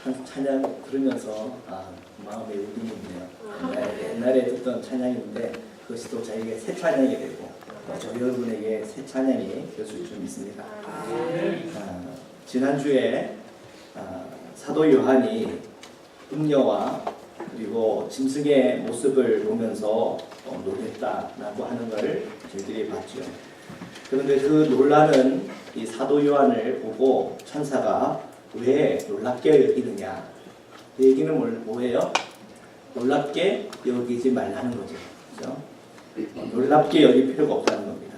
찬양 들으면서 마음에 울림이 있네요. 옛날에 듣던 찬양인데 그것이 또 저에게 새 찬양이 되고 저 여러분에게 새 찬양이 될 수 좀 있습니다. 지난주에 사도 요한이 음녀와 그리고 짐승의 모습을 보면서 놀랬다라고 하는 걸 저희들이 봤죠. 그런데 그 놀라는 이 사도 요한을 보고 천사가 왜 놀랍게 여기느냐? 그 얘기는 뭐예요? 놀랍게 여기지 말라는 거죠. 그렇죠? 놀랍게 여길 필요가 없다는 겁니다.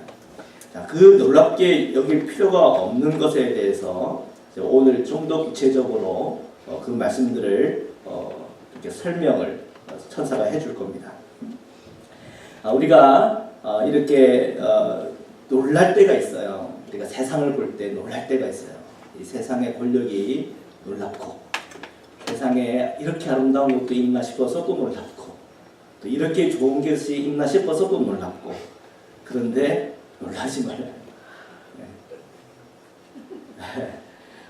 자, 그 놀랍게 여길 필요가 없는 것에 대해서 오늘 좀 더 구체적으로 그 말씀들을 이렇게 설명을 천사가 해줄 겁니다. 우리가 이렇게 놀랄 때가 있어요. 우리가 세상을 볼 때 놀랄 때가 있어요. 이 세상의 권력이 놀랍고 세상에 이렇게 아름다운 것도 있나 싶어서 또 놀랍고 또 이렇게 좋은 것이 있나 싶어서 또 놀랍고 그런데 놀라지 말아요.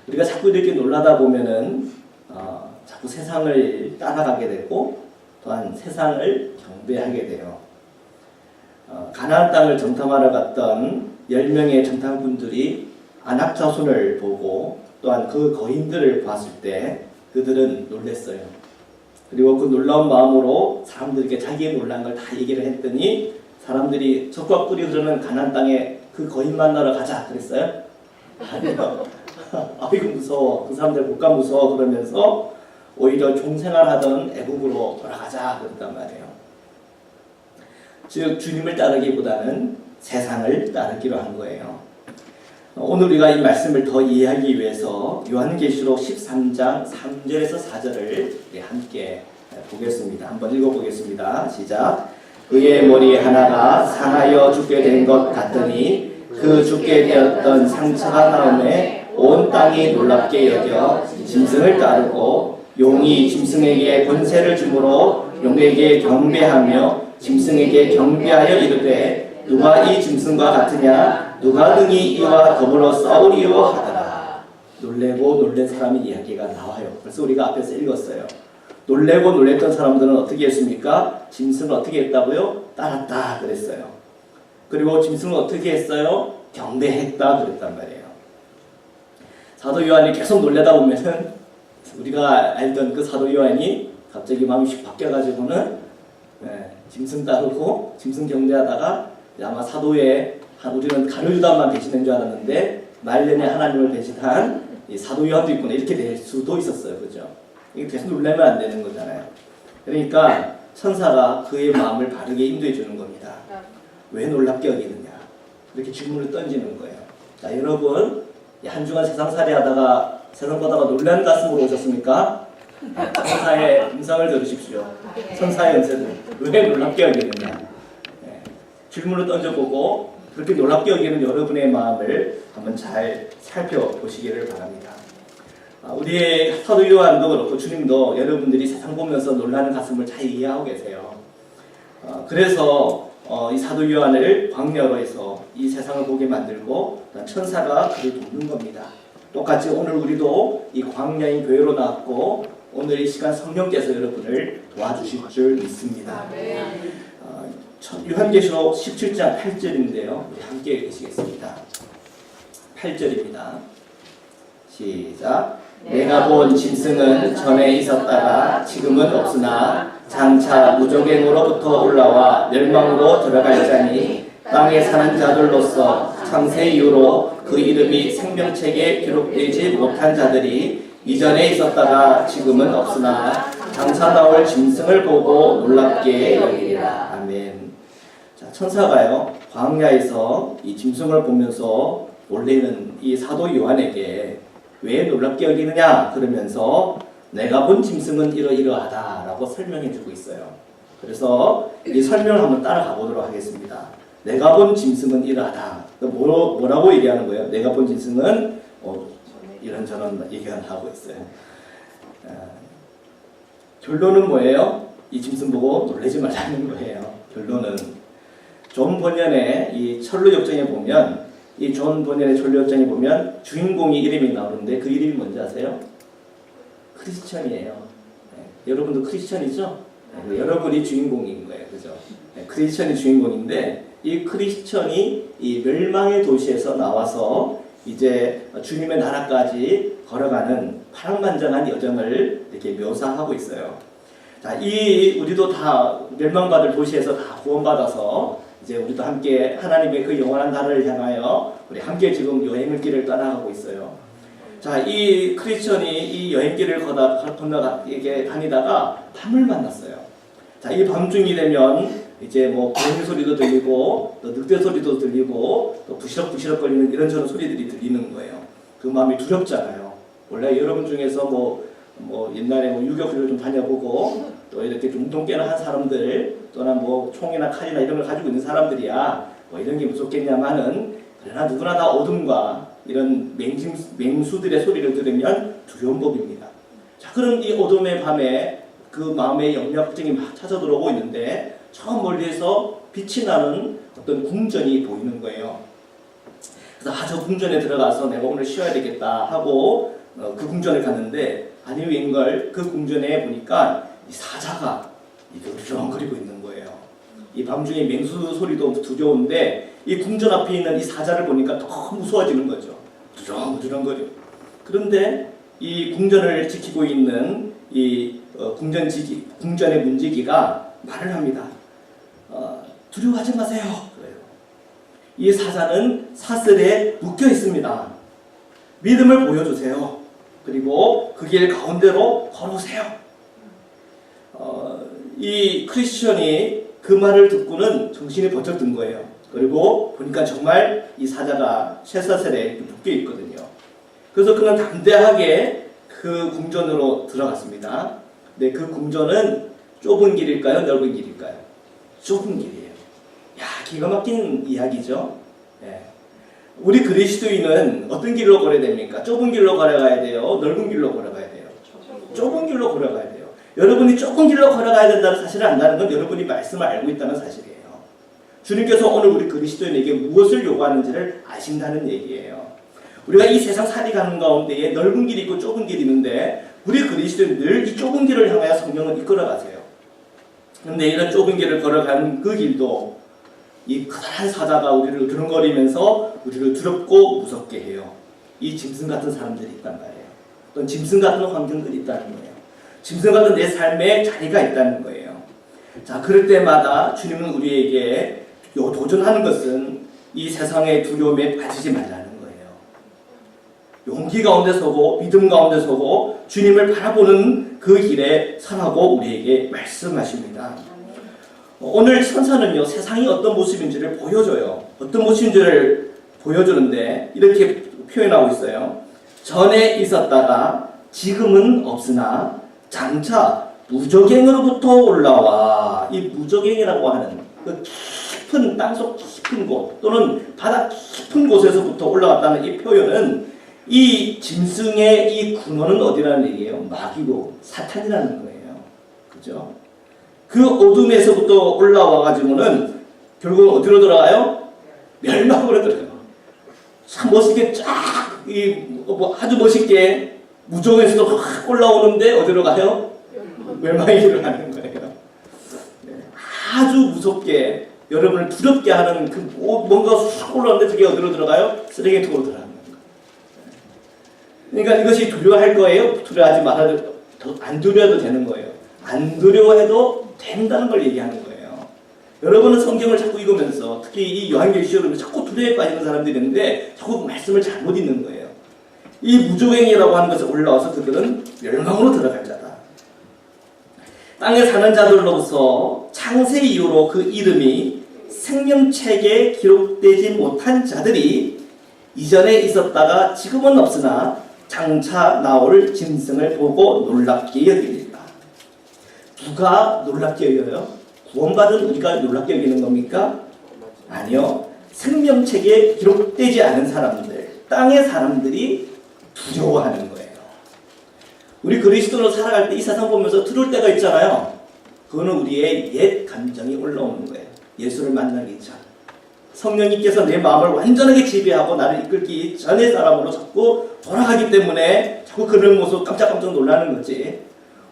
우리가 자꾸 이렇게 놀라다 보면은 자꾸 세상을 따라가게 되고 또한 세상을 경배하게 돼요. 가나안 땅을 정탐하러 갔던 10명의 정탐꾼들이 아낙 자손을 보고 또한 그 거인들을 봤을 때 그들은 놀랐어요. 그리고 그 놀라운 마음으로 사람들에게 자기의 놀란 걸 다 얘기를 했더니 사람들이 적과 꿀이 흐르는 가나안 땅에 그 거인 만나러 가자 그랬어요? 아니요. 아이고 무서워. 그 사람들 볼까 무서워. 그러면서 오히려 종생활하던 애국으로 돌아가자 그랬단 말이에요. 즉 주님을 따르기보다는 세상을 따르기로 한 거예요. 오늘 우리가 이 말씀을 더 이해하기 위해서 요한계시록 13장 3절에서 4절을 함께 보겠습니다. 한번 읽어보겠습니다. 시작. 그의 머리 하나가 상하여 죽게 된 것 같더니 그 죽게 되었던 상처가 나오매 온 땅이 놀랍게 여겨 짐승을 따르고 용이 짐승에게 권세를 주므로 용에게 경배하며 짐승에게 경배하여 이르되 누가 이 짐승과 같으냐 누가 능히 이와 더불어 싸우리요 하더라. 놀래고 놀란 사람의 이야기가 나와요. 그래서 우리가 앞에서 읽었어요. 놀래고 놀랬던 사람들은 어떻게 했습니까? 짐승을 어떻게 했다고요? 따랐다 그랬어요. 그리고 짐승을 어떻게 했어요? 경배했다 그랬단 말이에요. 사도 요한이 계속 놀래다 보면은 우리가 알던 그 사도 요한이 갑자기 마음이 휙 바뀌어가지고는 짐승 따르고 짐승 경배하다가 아마 사도의 우리는 가룟유다만 배신한 줄 알았는데 말년에 하나님을 배신한 이 사도 요한도 있구나 이렇게 될 수도 있었어요. 그죠? 이게 계속 놀라면 안 되는 거잖아요. 그러니까 천사가 그의 마음을 바르게 인도해 주는 겁니다. 왜 놀랍게 여기느냐? 이렇게 질문을 던지는 거예요. 자, 여러분 한 주간 세상살이 하다가 세상 보다가 놀란 가슴으로 오셨습니까? 천사의 음성을 들으십시오. 천사의 음성을 왜 놀랍게 여기느냐? 질문을 던져보고 그렇게 놀랍게 여기는 여러분의 마음을 한번 잘 살펴보시기를 바랍니다. 우리의 사도 요한도 그렇고 주님도 여러분들이 세상 보면서 놀라는 가슴을 잘 이해하고 계세요. 그래서 이 사도 요한을 광야로 해서 이 세상을 보게 만들고 천사가 그를 돕는 겁니다. 똑같이 오늘 우리도 이 광야인 교회로 나왔고 오늘 이 시간 성령께서 여러분을 도와주실 줄 믿습니다. 요한계시록 17장 8절인데요. 우리 함께 읽으시겠습니다. 8절입니다. 시작. 내가 본 짐승은 전에 있었다가 지금은 없으나 장차 무적행으로부터 올라와 멸망으로 들어갈 자니 땅에 사는 자들로서 창세 이후로 그 이름이 생명책에 기록되지 못한 자들이 이전에 있었다가 지금은 없으나 장차 나올 짐승을 보고 놀랍게 여기리라. 아멘. 자, 천사가요 광야에서 이 짐승을 보면서 놀래는 이 사도 요한에게 왜 놀랍게 여기느냐 그러면서 내가 본 짐승은 이러이러하다라고 설명해주고 있어요. 그래서 이 설명을 한번 따라가 보도록 하겠습니다. 내가 본 짐승은 이러하다. 뭐라고 얘기하는 거예요? 내가 본 짐승은 이런저런 얘기를 하고 있어요. 결론은 뭐예요? 이 짐승 보고 놀라지 말라는 거예요. 결론은 존 번연의 이 철로 역정에 보면 이 존 번연의 철로 역정에 보면 주인공이 이름이 나오는데 그 이름이 뭔지 아세요? 크리스천이에요. 네, 여러분도 크리스천이죠? 네, 여러분이 주인공인 거예요. 그죠? 네, 크리스천이 주인공인데 이 크리스천이 이 멸망의 도시에서 나와서 이제 주님의 나라까지 걸어가는 파란만장한 여정을 이렇게 묘사하고 있어요. 자, 우리도 다 멸망받을 도시에서 다 구원받아서 이제 우리도 함께 하나님의 그 영원한 나라를 향하여 우리 함께 지금 여행의 길을 떠나가고 있어요. 자, 이 크리스천이 이 여행길을 건너가게 다니다가 밤을 만났어요. 자, 이 밤중이 되면 이제 뭐 고양이 소리도 들리고 또 늑대 소리도 들리고 또 부시럭부시럭거리는 이런저런 소리들이 들리는 거예요. 그 마음이 두렵잖아요. 원래 여러분 중에서 뭐 옛날에 뭐 유격을 좀 다녀보고 또 이렇게 좀 운동깨나 한 사람들 또는 뭐 총이나 칼이나 이런 걸 가지고 있는 사람들이야 뭐 이런 게 무섭겠냐마는 그러나 누구나 다 어둠과 이런 맹수들의 소리를 들으면 두려운 법입니다. 자, 그럼 이 어둠의 밤에 그 마음의 영역증이 막 찾아 들어오고 있는데 저 멀리에서 빛이 나는 어떤 궁전이 보이는 거예요. 그래서 저 궁전에 들어가서 내가 오늘 쉬어야 되겠다 하고 그 궁전을 갔는데 아니 웬걸 그 궁전에 보니까 이 사자가 으르렁거리고 있는 거예요. 이 밤중에 맹수 소리도 두려운데 이 궁전 앞에 있는 이 사자를 보니까 더 무서워지는 거죠. 으르렁거려. 그런데 이 궁전을 지키고 있는 이 궁전의 문지기가 말을 합니다. 두려워하지 마세요. 그래요. 이 사자는 사슬에 묶여 있습니다. 믿음을 보여주세요. 그리고 그 길 가운데로 걸어오세요. 이 크리스천이 그 말을 듣고는 정신이 번쩍 든 거예요. 그리고 보니까 정말 이 사자가 쇠사슬에 묶여 있거든요. 그래서 그는 담대하게 그 궁전으로 들어갔습니다. 근데 그 궁전은 좁은 길일까요? 넓은 길일까요? 좁은 길이에요. 야, 기가 막힌 이야기죠. 예. 우리 그리스도인은 어떤 길로 걸어야 됩니까? 좁은 길로 걸어가야 돼요? 넓은 길로 걸어가야 돼요? 좁은 길로 걸어가야 돼요. 여러분이 좁은 길로 걸어가야 된다는 사실을 안다는 건 여러분이 말씀을 알고 있다는 사실이에요. 주님께서 오늘 우리 그리스도인에게 무엇을 요구하는지를 아신다는 얘기예요. 우리가 이 세상 살이 가는 가운데에 넓은 길이 있고 좁은 길이 있는데 우리 그리스도인 늘 이 좁은 길을 향하여 성령을 이끌어가세요. 그런데 이런 좁은 길을 걸어가는 그 길도 이 커다란 사자가 우리를 드렁거리면서 우리를 두렵고 무섭게 해요. 이 짐승 같은 사람들이 있단 말이에요. 또는 짐승 같은 환경들이 있다는 거예요. 짐승 같은 내 삶에 자리가 있다는 거예요. 자, 그럴 때마다 주님은 우리에게 도전하는 것은 이 세상의 두려움에 빠지지 말라는 거예요. 용기 가운데 서고 믿음 가운데 서고 주님을 바라보는 그 길에 서라고 우리에게 말씀하십니다. 오늘 천사는요, 세상이 어떤 모습인지를 보여줘요. 어떤 모습인지를 보여주는데 이렇게 표현하고 있어요. 전에 있었다가 지금은 없으나 장차 무저갱으로부터 올라와. 이 무저갱이라고 하는 그 깊은 땅속 깊은 곳 또는 바다 깊은 곳에서부터 올라왔다는 이 표현은 이 짐승의 이 근원은 어디라는 얘기예요? 마귀고 사탄이라는 거예요. 그죠? 그 어둠에서부터 올라와가지고는 결국 어디로 들어가요? 멸망으로 들어가요. 참 멋있게 아주 멋있게 무정에서도 확 올라오는데 어디로 가요? 멸망의 길을 가는 거예요. 아주 무섭게 여러분을 두렵게 하는 그 뭔가 쑥 올라오는데 그게 어디로 들어가요? 쓰레기통으로 들어가는 거예요. 그러니까 이것이 두려워할 거예요? 두려워하지 말아도 안 두려워도 되는 거예요. 안 두려워해도 된다는 걸 얘기하는 거예요. 여러분은 성경을 자꾸 읽으면서 특히 이 요한계시록을 자꾸 두려움에 빠지는 사람들이 있는데 자꾸 말씀을 잘못 읽는 거예요. 이 무저갱이라고 하는 것에 올라와서 그들은 멸망으로 들어갈 자다. 땅에 사는 자들로서 창세 이후로 그 이름이 생명책에 기록되지 못한 자들이 이전에 있었다가 지금은 없으나 장차 나올 짐승을 보고 놀랍게 여깁니다. 누가 놀랍게 여겨요? 구원받은 우리가 놀랍게 여기는 겁니까? 아니요. 생명책에 기록되지 않은 사람들, 땅의 사람들이 두려워하는 거예요. 우리 그리스도로 살아갈 때 이 세상 보면서 두려울 때가 있잖아요. 그거는 우리의 옛 감정이 올라오는 거예요. 예수를 만나기 전. 성령님께서 내 마음을 완전하게 지배하고 나를 이끌기 전의 사람으로 자꾸 돌아가기 때문에 자꾸 그런 모습 깜짝깜짝 놀라는 거지.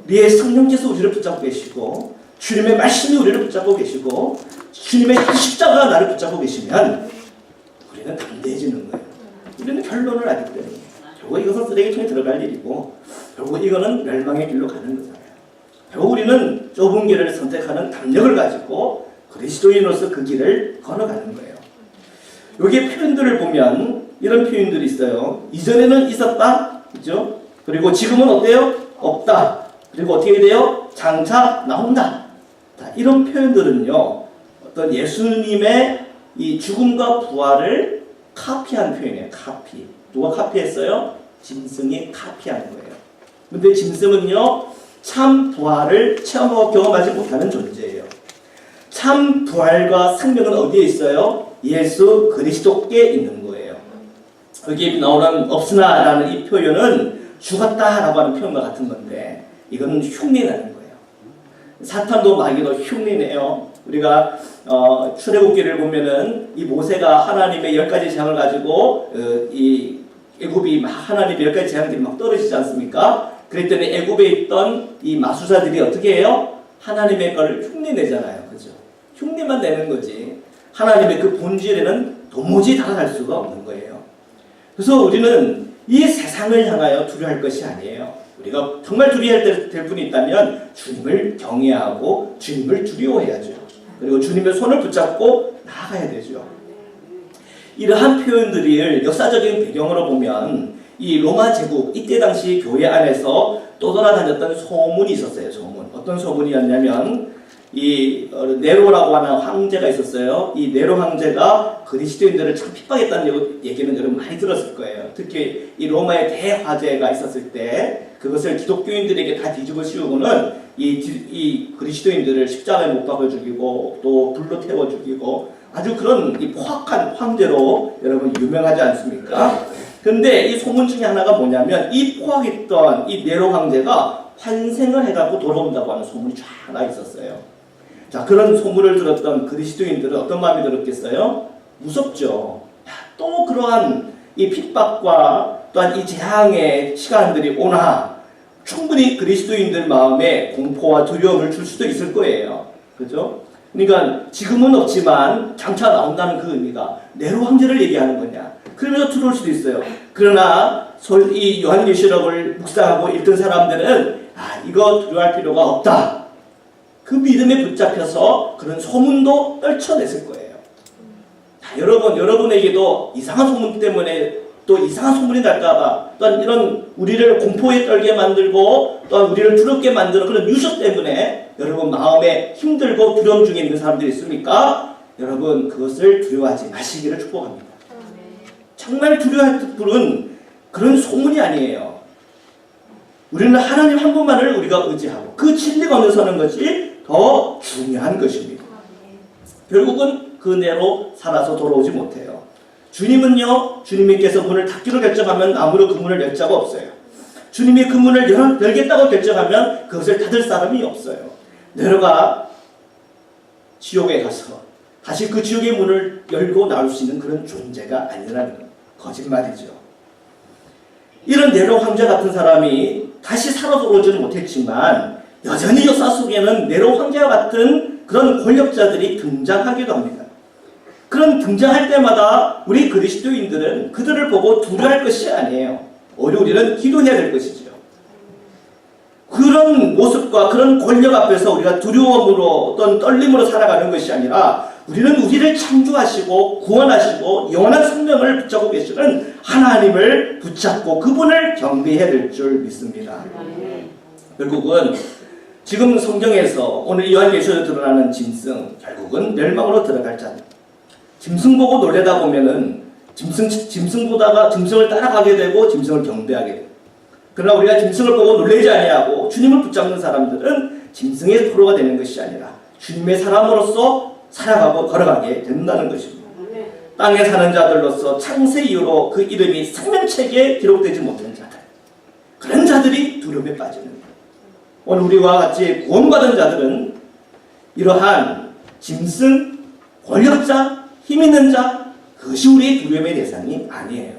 우리의 성령께서 우리를 붙잡고 계시고 주님의 말씀이 우리를 붙잡고 계시고 주님의 십자가가 나를 붙잡고 계시면 우리는 담대해지는 거예요. 우리는 결론을 알기 때문에 결국 이것은 쓰레기통에 들어갈 일이고 결국 이거는 멸망의 길로 가는 거잖아요. 결국 우리는 좁은 길을 선택하는 담력을 가지고 그리스도인으로서 그 길을 걸어가는 거예요. 여기 표현들을 보면 이런 표현들이 있어요. 이전에는 있었다, 그죠? 그리고 지금은 어때요? 없다. 그리고 어떻게 돼요? 장차 나온다. 이런 표현들은요, 어떤 예수님의 이 죽음과 부활을 카피한 표현이에요. 카피. 누가 카피했어요? 짐승이 카피한 거예요. 근데 짐승은요, 참 부활을 체험하고 경험하지 못하는 존재예요. 참 부활과 생명은 어디에 있어요? 예수 그리스도께 있는 거예요. 여기 나오는 없으나라는 이 표현은 죽었다라고 하는 표현과 같은 건데 이거는 흉내내는 거예요. 사탄도 마귀도 흉내내요. 우리가 출애굽기를 보면은 이 모세가 하나님의 10가지 재앙을 가지고 이 애굽이 막 하나님의 10가지 재앙들이 막 떨어지지 않습니까? 그랬더니 애굽에 있던 이 마술사들이 어떻게 해요? 하나님의 거를 흉내내잖아요. 그죠? 흉내만 내는 거지. 하나님의 그 본질에는 도무지 다가갈 수가 없는 거예요. 그래서 우리는 이 세상을 향하여 두려워할 것이 아니에요. 우리가 정말 두려워할 될 분이 있다면 주님을 경외하고 주님을 두려워해야죠. 그리고 주님의 손을 붙잡고 나아가야 되죠. 이러한 표현들을 역사적인 배경으로 보면 이 로마 제국 이때 당시 교회 안에서 떠돌아다녔던 소문이 있었어요. 소문. 어떤 소문이었냐면 이 네로라고 하는 황제가 있었어요. 이 네로 황제가 그리스도인들을 참 핍박했다는 얘기는 여러분 많이 들었을 거예요. 특히 이 로마의 대화재가 있었을 때 그것을 기독교인들에게 다 뒤집어 씌우고는 이 그리스도인들을 십자가에 못 박아 죽이고 또 불로 태워 죽이고 아주 그런 이 포악한 황제로 여러분 유명하지 않습니까? 근데 이 소문 중에 하나가 뭐냐면 이 포악했던 이 네로 황제가 환생을 해갖고 돌아온다고 하는 소문이 쫙 나 있었어요. 자, 그런 소문을 들었던 그리스도인들은 어떤 마음이 들었겠어요? 무섭죠. 또 그러한 이 핍박과 또한 이 재앙의 시간들이 오나 충분히 그리스도인들 마음에 공포와 두려움을 줄 수도 있을 거예요. 그죠? 그러니까 지금은 없지만 장차 나온다는 그 의미가 네로 황제를 얘기하는 거냐. 그러면서 들어올 수도 있어요. 그러나 이 요한계시록을 묵상하고 읽던 사람들은 이거 두려워할 필요가 없다. 그 믿음에 붙잡혀서 그런 소문도 떨쳐냈을 거예요. 자, 여러분에게도 이상한 소문 때문에 또 이상한 소문이 날까봐 또한 이런 우리를 공포에 떨게 만들고 또한 우리를 두렵게 만드는 그런 뉴스 때문에 여러분 마음에 힘들고 두려움 중에 있는 사람들이 있습니까? 여러분 그것을 두려워하지 마시기를 축복합니다. 정말 두려워할 분은 그런 소문이 아니에요. 우리는 하나님 한 분만을 우리가 의지하고 그 진리 가운데 서는 것이 더 중요한 것입니다. 결국은 그 내로 살아서 돌아오지 못해요. 주님은요, 주님께서 문을 닫기로 결정하면 아무로 그 문을 열 자가 없어요. 주님이 그 문을 열겠다고 결정하면 그것을 닫을 사람이 없어요. 네로가 지옥에 가서 다시 그 지옥의 문을 열고 나올 수 있는 그런 존재가 아니라는 거짓말이죠. 이런 네로 황제 같은 사람이 다시 살아 돌아오지는 못했지만 여전히 역사 속에는 네로 황제와 같은 그런 권력자들이 등장하기도 합니다. 그런 등장할 때마다 우리 그리스도인들은 그들을 보고 두려워할 것이 아니에요. 오히려 우리는 기도해야 될 것이죠. 그런 모습과 그런 권력 앞에서 우리가 두려움으로 어떤 떨림으로 살아가는 것이 아니라 우리는 우리를 창조하시고 구원하시고 영원한 생명을 붙잡고 계시는 하나님을 붙잡고 그분을 경배해야 될 줄 믿습니다. 결국은 지금 성경에서 오늘 요한계시록에 드러나는 짐승 결국은 멸망으로 들어갈 자입니다. 짐승 보고 놀래다 보면은 짐승을 따라가게 되고 짐승을 경배하게 돼요. 그러나 우리가 짐승을 보고 놀라지 아니하고 주님을 붙잡는 사람들은 짐승의 포로가 되는 것이 아니라 주님의 사람으로서 살아가고 걸어가게 된다는 것입니다. 땅에 사는 자들로서 창세 이후로 그 이름이 생명책에 기록되지 못한 자들, 그런 자들이 두려움에 빠지는 거예요. 오늘 우리와 같이 구원받은 자들은 이러한 짐승, 권력자, 힘있는 자, 그것이 우리의 두려움의 대상이 아니에요.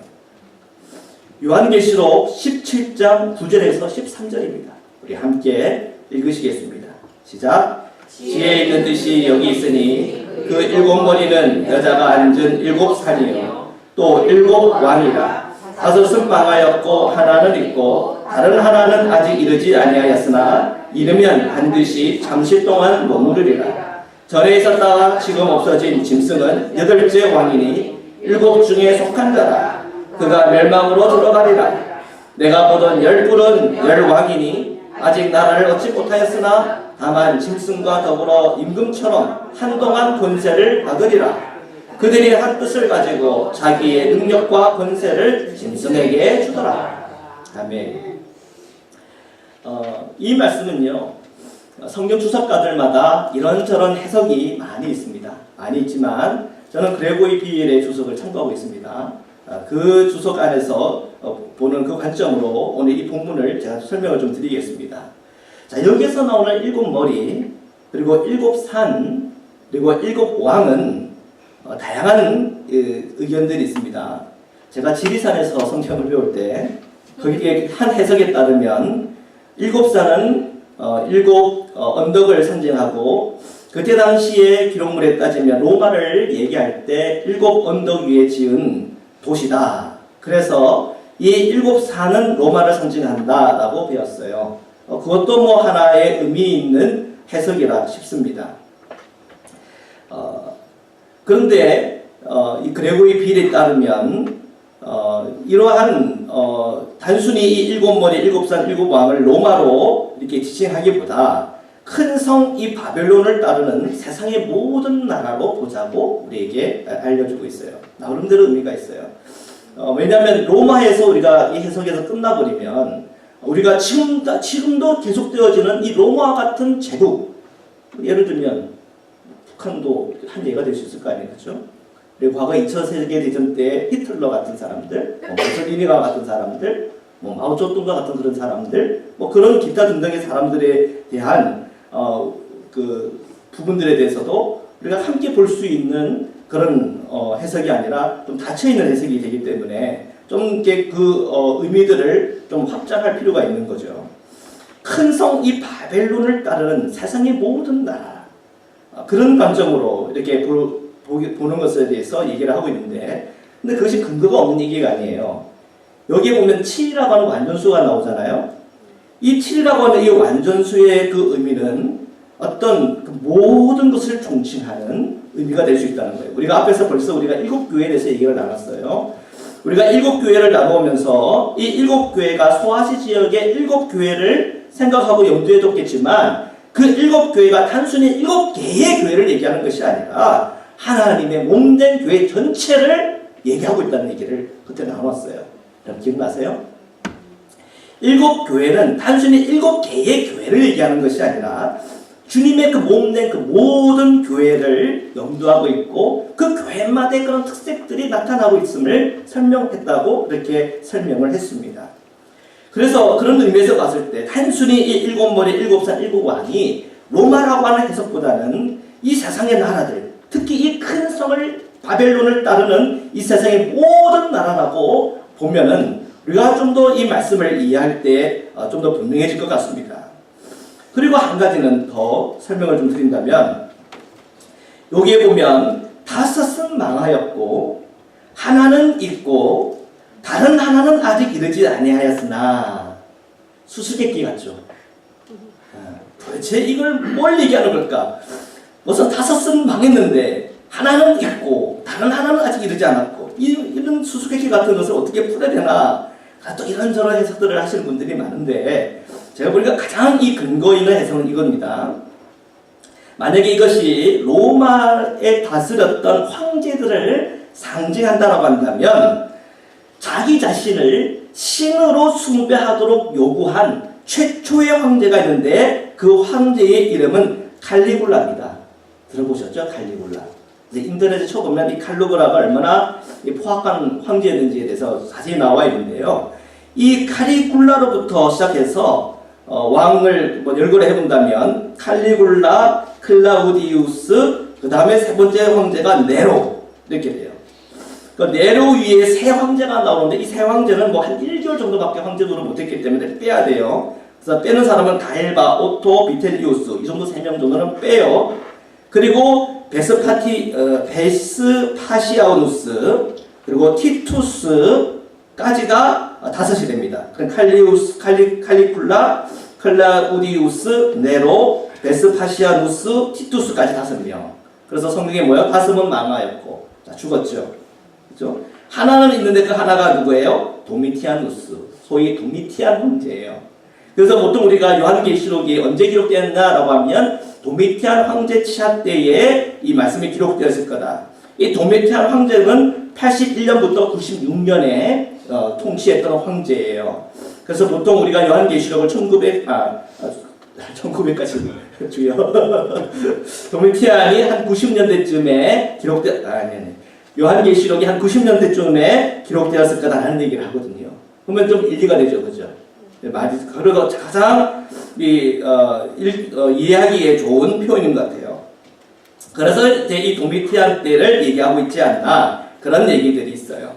요한계시록 17장 9절에서 13절입니다. 우리 함께 읽으시겠습니다. 시작. 지혜에 있는 뜻이 여기 있으니 그 일곱 머리는 여자가 앉은 일곱 산이요 또 일곱 왕이라. 다섯은 망하였고 하나는 있고 다른 하나는 아직 이르지 아니하였으나 이르면 반드시 잠시 동안 머무르리라. 전에 있었다가 지금 없어진 짐승은 여덟째 왕이니 일곱 중에 속한 자라. 그가 멸망으로 들어가리라. 내가 보던 열 뿔은 열 왕이니 아직 나라를 얻지 못하였으나 다만 짐승과 더불어 임금처럼 한동안 권세를 받으리라. 그들이 한 뜻을 가지고 자기의 능력과 권세를 짐승에게 주더라. 아멘. 이 말씀은요, 성경 주석가들마다 이런저런 해석이 많이 있습니다. 많이 있지만 저는 그레고리 비엘의 주석을 참고하고 있습니다. 그 주석 안에서 보는 그 관점으로 오늘 이 본문을 제가 설명을 좀 드리겠습니다. 자, 여기에서 나오는 일곱 머리, 그리고 일곱 산, 그리고 일곱 왕은 다양한 의견들이 있습니다. 제가 지리산에서 성경을 배울 때 거기에 한 해석에 따르면 일곱 산은 일곱 언덕을 상징하고 그때 당시에 기록물에 따지면 로마를 얘기할 때 일곱 언덕 위에 지은 도시다. 그래서 이 일곱 산은 로마를 상징한다라고 배웠어요. 그것도 뭐 하나의 의미 있는 해석이라 싶습니다. 그런데 이 그레고리 비엘에 따르면 이러한 단순히 이 일곱 머리, 일곱 산, 일곱 왕을 로마로 이렇게 지칭하기보다 큰 성 이 바벨론을 따르는 세상의 모든 나라로 보자고 우리에게 알려주고 있어요. 나름대로 의미가 있어요. 왜냐하면 로마에서 우리가 이 해석에서 끝나버리면 우리가 지금도 계속되어지는 이 로마와 같은 제국, 예를 들면 북한도 한 예가 될 수 있을 거 아니에요, 그렇죠? 그리고 과거 2차 세계대전 때 히틀러 같은 사람들, 무솔리니와 같은 사람들, 마오쩌둥과 같은 그런 사람들, 그런 기타 등등의 사람들에 대한 그 부분들에 대해서도 우리가 함께 볼 수 있는 그런 해석이 아니라 좀 닫혀 있는 해석이 되기 때문에 좀 이렇게 그 의미들을 좀 확장할 필요가 있는 거죠. 큰 성 이 바벨론을 따르는 세상의 모든 나라, 그런 관점으로 이렇게 보는 것에 대해서 얘기를 하고 있는데, 근데 그것이 근거가 없는 얘기가 아니에요. 여기에 보면 7이라고 하는 완전수가 나오잖아요. 이 7이라고 하는 이 완전수의 그 의미는 어떤 그 모든 것을 총칭하는 의미가 될 수 있다는 거예요. 우리가 앞에서 벌써 우리가 7교회에 대해서 얘기를 나눴어요. 우리가 7교회를 나누면서 이 7교회가 소아시 지역의 7교회를 생각하고 염두에 뒀겠지만 그 7교회가 단순히 7개의 교회를 얘기하는 것이 아니라 하나님의 몸된 교회 전체를 얘기하고 있다는 얘기를 그때 나눴어요. 여러분 기억나세요? 7교회는 단순히 7개의 교회를 얘기하는 것이 아니라 주님의 그 몸된 그 모든 교회를 염두하고 있고 그 교회마다의 그런 특색들이 나타나고 있음을 설명했다고 이렇게 설명을 했습니다. 그래서 그런 의미에서 봤을 때 단순히 이 7머리, 7산, 7왕이 로마라고 하는 해석보다는 이 세상의 나라들, 특히 이 큰 성을 바벨론을 따르는 이 세상의 모든 나라라고 보면은 우리가 좀 더 이 말씀을 이해할 때 좀 더 분명해질 것 같습니다. 그리고 한 가지는 더 설명을 좀 드린다면 여기에 보면 다섯은 망하였고 하나는 있고 다른 하나는 아직 이르지 아니하였으나 수수께끼 같죠. 도대체 이걸 뭘 얘기하는 걸까? 우선 다섯은 망했는데 하나는 있고 다른 하나는 아직 이르지 않았고 이런 수수께끼 같은 것을 어떻게 풀어야 되나 또 이런저런 해석들을 하시는 분들이 많은데 제가 보니까 가장 이 근거 있는 해석은 이겁니다. 만약에 이것이 로마에 다스렸던 황제들을 상징한다라고 한다면 자기 자신을 신으로 숭배하도록 요구한 최초의 황제가 있는데 그 황제의 이름은 칼리굴라입니다. 들어보셨죠? 칼리굴라. 인터넷에 쳐보면 이 칼리굴라가 얼마나 포악한 황제였는지에 대해서 자세히 나와 있는데요. 이 칼리굴라로부터 시작해서 왕을 열거를 해본다면 칼리굴라, 클라우디우스, 그 다음에 세 번째 황제가 네로 이렇게 돼요. 그 네로 위에 세 황제가 나오는데 이 세 황제는 뭐 한 1개월 정도밖에 황제 노릇 못했기 때문에 빼야 돼요. 그래서 빼는 사람은 가엘바, 오토, 비텔리우스 이 정도 3명 정도는 빼요. 그리고 베스파시아우누스 그리고 티투스까지가 5이 됩니다. 칼리쿨라, 클라우디우스, 네로, 베스파시아누스, 티투스까지 5명. 그래서 성경에 뭐예요? 5은 망하였고 죽었죠. 그죠? 하나는 있는데 그 하나가 누구예요? 도미티아누스, 소위 도미티안 황제예요. 그래서 보통 우리가 요한계시록이 언제 기록되었나라고 하면 도미티안 황제 치하 때에 이 말씀이 기록되었을 거다. 이 도미티안 황제는 81년부터 96년에 통치했던 황제예요. 그래서 보통 우리가 요한계시록을 1900까지 주요. 도미티안이 한 90년대쯤에 요한계시록이 한 90년대쯤에 기록되었을 거다라는 얘기를 하거든요. 그러면 좀 일리가 되죠, 그죠? 그래서 가장 이해하기에 좋은 표현인 것 같아요. 그래서 이제 이 도미티안 때를 얘기하고 있지 않나 그런 얘기들이 있어요.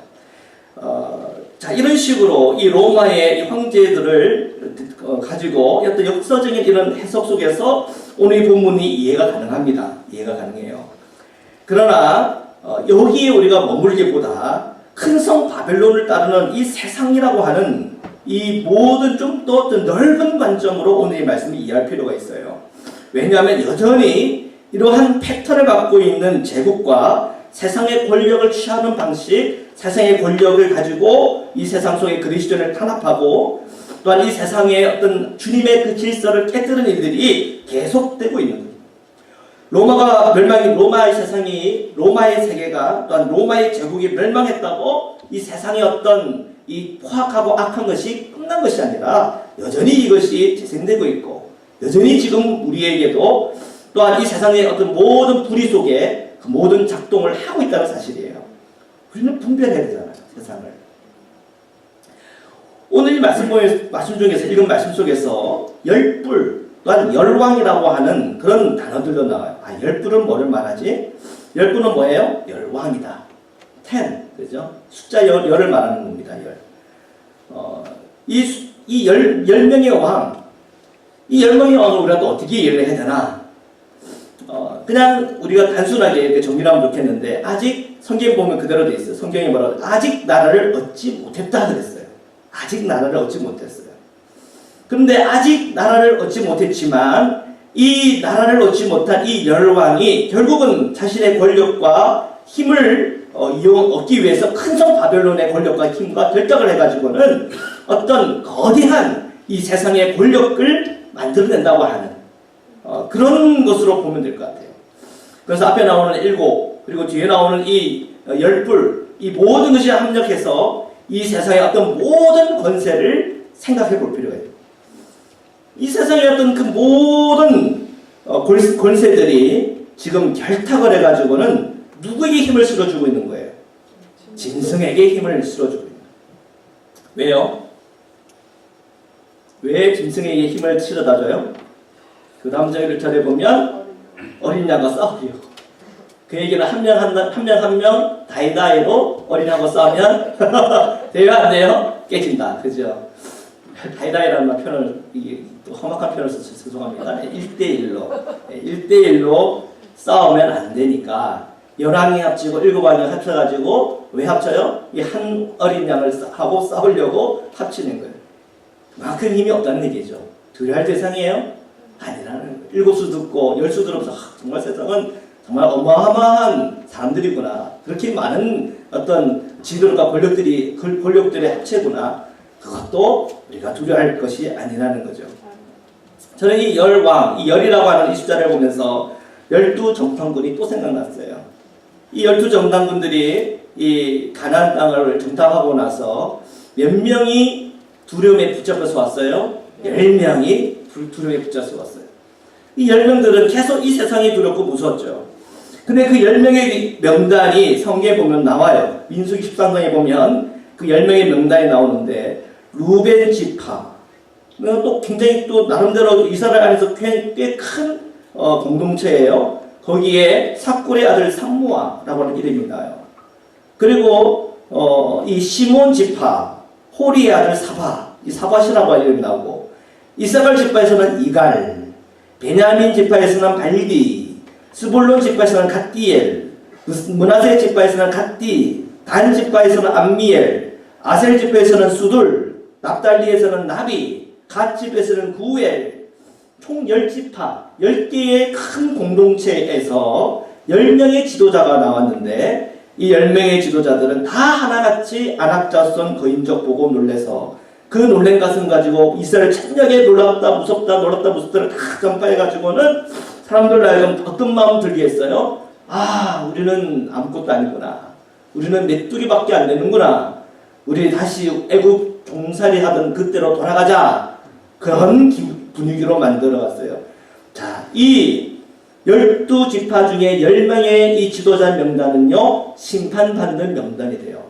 자, 이런 식으로 이 로마의 이 황제들을 가지고 어떤 역사적인 이런 해석 속에서 오늘 이 본문이 이해가 가능합니다. 이해가 가능해요. 그러나 여기에 우리가 머물기보다 큰 성 바벨론을 따르는 이 세상이라고 하는 이 모든 좀 더 넓은 관점으로 오늘 이 말씀을 이해할 필요가 있어요. 왜냐하면 여전히 이러한 패턴을 갖고 있는 제국과 세상의 권력을 취하는 방식, 세상의 권력을 가지고 이 세상 속에 그리스도를 탄압하고 또한 이 세상의 어떤 주님의 그 질서를 깨뜨리는 일들이 계속되고 있는 거예요. 로마의 세상이, 로마의 세계가 또한 로마의 제국이 멸망했다고 이 세상의 어떤 이 포악하고 악한 것이 끝난 것이 아니라 여전히 이것이 재생되고 있고 여전히 지금 우리에게도 또한 이 세상의 어떤 모든 불의 속에 그 모든 작동을 하고 있다는 사실이에요. 우리는 분별해야 되잖아요, 세상을. 오늘 이 말씀 중에서 읽은 말씀 속에서 열불 또한 열왕이라고 하는 그런 단어들도 나와요. 열불은 뭐를 말하지? 열불은 뭐예요? 열왕이다. 10, 그죠? 숫자 열을 말하는 겁니다. 이 10명의 왕, 이 10명의 왕을 우리가 또 어떻게 이해를 해야 되나? 그냥 우리가 단순하게 이렇게 정리를 하면 좋겠는데, 아직 성경에 보면 그대로 돼 있어요. 성경에 뭐라고? 아직 나라를 얻지 못했다 그랬어요. 아직 나라를 얻지 못했어요. 그런데 아직 나라를 얻지 못했지만, 이 나라를 얻지 못한 이 열왕이 결국은 자신의 권력과 힘을 얻기 위해서 큰 성 바벨론의 권력과 힘과 결탁을 해가지고는 어떤 거대한 이 세상의 권력을 만들어낸다고 하는 그런 것으로 보면 될 것 같아요. 그래서 앞에 나오는 7 그리고 뒤에 나오는 이 10불 이 모든 것이 합력해서 이 세상의 어떤 모든 권세를 생각해 볼 필요가 있어요. 이 세상의 어떤 그 모든 권세들이 지금 결탁을 해가지고는 누구에게 힘을 실어주고 있는 거예요? 짐승에게 힘을 실어주고 있는 거예요. 왜요? 왜 짐승에게 힘을 실어다 줘요? 그 다음 장을 찾아보면 어린 양과 싸우려고. 그 얘기는 한 명 다이다이로 어린 양과 싸우면 돼요 안 돼요? 깨진다. 그죠? 다이다이라는 표현을 이게 또 험악한 표현을 써서 죄송합니다. 1대1로 싸우면 안 되니까 11명이 합치고 7왕이 합쳐가지고 왜 합쳐요? 이 한 어린 양을 하고 싸우려고 합치는 거예요. 그만큼 힘이 없다는 얘기죠. 두려워할 대상이에요? 아니라는 거예요. 7수 듣고 10수 들으면서 정말 세상은 정말 어마어마한 사람들이구나. 그렇게 많은 어떤 지도가 권력들의 합체구나. 그것도 우리가 두려워할 것이 아니라는 거죠. 저는 이 열왕, 이 열이라고 하는 이 숫자를 보면서 12정탐군이 또 생각났어요. 이 12정탐군들이 이 가나안 땅을 정탐하고 나서 몇 명이 두려움에 붙잡혀서 왔어요? 10명이 두려움에 붙잡혀서 왔어요. 이 10명들은 계속 이 세상이 두렵고 무서웠죠. 근데 그 10명의 명단이 성경에 보면 나와요. 민수기 13장에 보면 그 10명의 명단이 나오는데 루벤 지파 또 굉장히 또 나름대로 이스라엘 안에서 꽤 큰 공동체예요. 거기에 삭굴의 아들 삼무아라고 하는 이름이 나와요. 그리고 이 시몬 지파, 호리의 아들 사바, 이 사바시라고 이름이 나오고, 이사갈 지파에서는 이갈, 베냐민 지파에서는 발디, 스불론 지파에서는 갓디엘, 므낫세 지파에서는 갓디, 단 지파에서는 암미엘, 아셀 지파에서는 수둘, 납달리에서는 나비, 갓 지파에서는 구엘, 총 10지파, 10개의 큰 공동체에서 10명의 지도자가 나왔는데, 이 10명의 지도자들은 다 하나같이 안악자손 거인적 보고 놀래서 그 놀란 가슴 가지고 이스라엘 천력에 놀랍다 무섭다 놀랍다 무섭다를 다 전파해가지고는 사람들 하여금 어떤 마음 들게 했어요? 아, 우리는 아무것도 아니구나. 우리는 메뚜기밖에 안 되는구나. 우리 다시 애굽 종살이 하던 그때로 돌아가자. 그런 분위기로 만들어갔어요. 자, 이 12지파 중에 10명의 이 지도자 명단은요, 심판받는 명단이 돼요.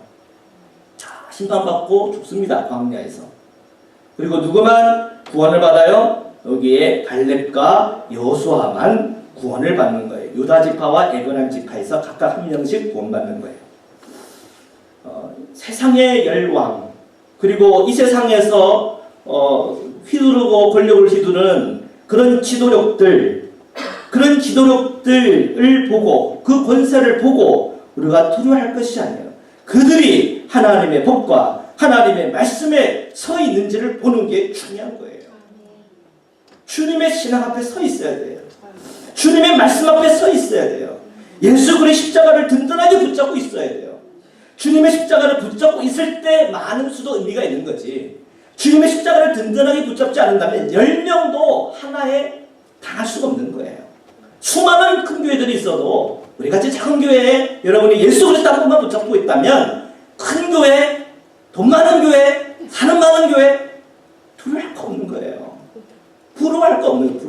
자, 심판받고 죽습니다. 광야에서. 그리고 누구만 구원을 받아요? 여기에 갈렙과 여호수아만 구원을 받는 거예요. 유다지파와 에브라임 지파에서 각각 한 명씩 구원받는 거예요. 세상의 열왕, 그리고 이 세상에서 휘두르고 권력을 휘두르는 그런 지도력들을 보고, 그 권세를 보고 우리가 두려워할 것이 아니에요. 그들이 하나님의 법과 하나님의 말씀에 서 있는지를 보는 게 중요한 거예요. 주님의 신앙 앞에 서 있어야 돼요. 주님의 말씀 앞에 서 있어야 돼요. 예수 그리스도의 십자가를 든든하게 붙잡고 있어야 돼요. 주님의 십자가를 붙잡고 있을 때 많은 수도 의미가 있는 거지. 주님의 십자가를 든든하게 붙잡지 않는다면 10명도 하나에 당할 수가 없는 거예요. 수많은 큰 교회들이 있어도 우리같이 작은 교회에 여러분이 예수 그리스도 한 번만 붙잡고 있다면 큰 교회, 돈 많은 교회, 사는 많은 교회 두려워할 거 없는 거예요. 부러워할 거 없는 거예요.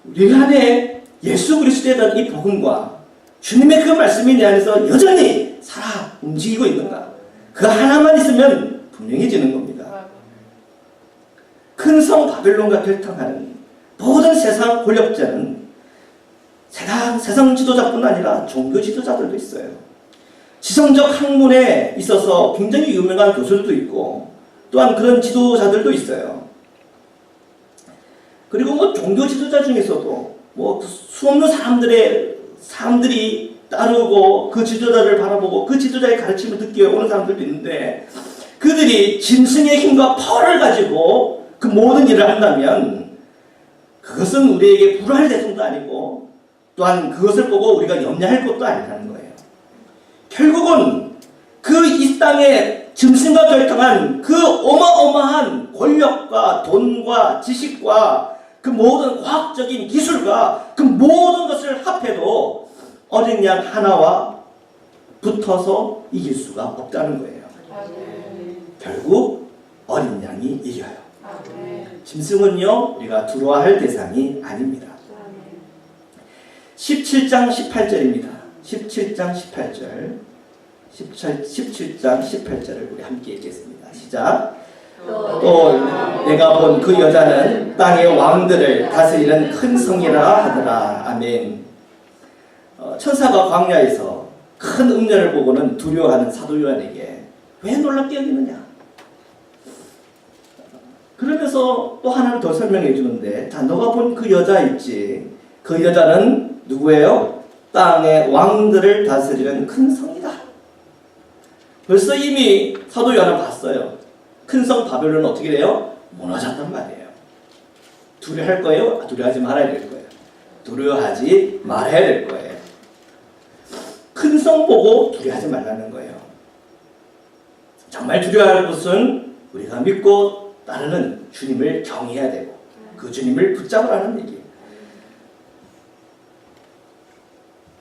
우리 안에 예수 그리스도에 대한 이 복음과 주님의 그 말씀이 내 안에서 여전히 살아 움직이고 있는가? 그 하나만 있으면 분명해지는 겁니다. 큰 성 바벨론과 결탁하는 모든 세상 권력자는 세상 지도자뿐 아니라 종교 지도자들도 있어요. 지성적 학문에 있어서 굉장히 유명한 교수들도 있고 또한 그런 지도자들도 있어요. 그리고 종교 지도자 중에서도 수없는 사람들이 따르고 그 지도자를 바라보고 그 지도자의 가르침을 듣기 위해 오는 사람들도 있는데 그들이 짐승의 힘과 파워를 가지고 그 모든 일을 한다면 그것은 우리에게 불화할 대상도 아니고 또한 그것을 보고 우리가 염려할 것도 아니라는 거예요. 결국은 그 이 땅에 짐승과 결탁한 그 어마어마한 권력과 돈과 지식과 그 모든 과학적인 기술과 그 모든 것을 합해도 어린 양 하나와 붙어서 이길 수가 없다는 거예요. 결국 어린 양이 이겨요. 짐승은요, 우리가 두려워할 대상이 아닙니다. 17장 18절입니다. 17장 18절. 17장 18절을 우리 함께 읽겠습니다. 시작. 또 내가 본 그 여자는 땅의 왕들을 다스리는 큰 성이라 하더라. 아멘. 천사가 광야에서 큰 음녀를 보고는 두려워하는 사도 요한에게 왜 놀랍게 여기느냐? 그러면서 또 하나를 더 설명해 주는데, 자, 너가 본 그 여자 있지? 그 여자는 누구예요? 땅의 왕들을 다스리는 큰 성이다. 벌써 이미 사도 요한은 봤어요. 큰 성 바벨론은 어떻게 돼요? 무너졌단 말이에요. 두려워할 거예요? 두려워하지 말아야 될 거예요. 두려워하지 말아야 될 거예요. 큰 성 보고 두려워하지 말라는 거예요. 정말 두려워할 것은 우리가 믿고 따르는 주님을 경외해야 되고 그 주님을 붙잡으라는 얘기예요.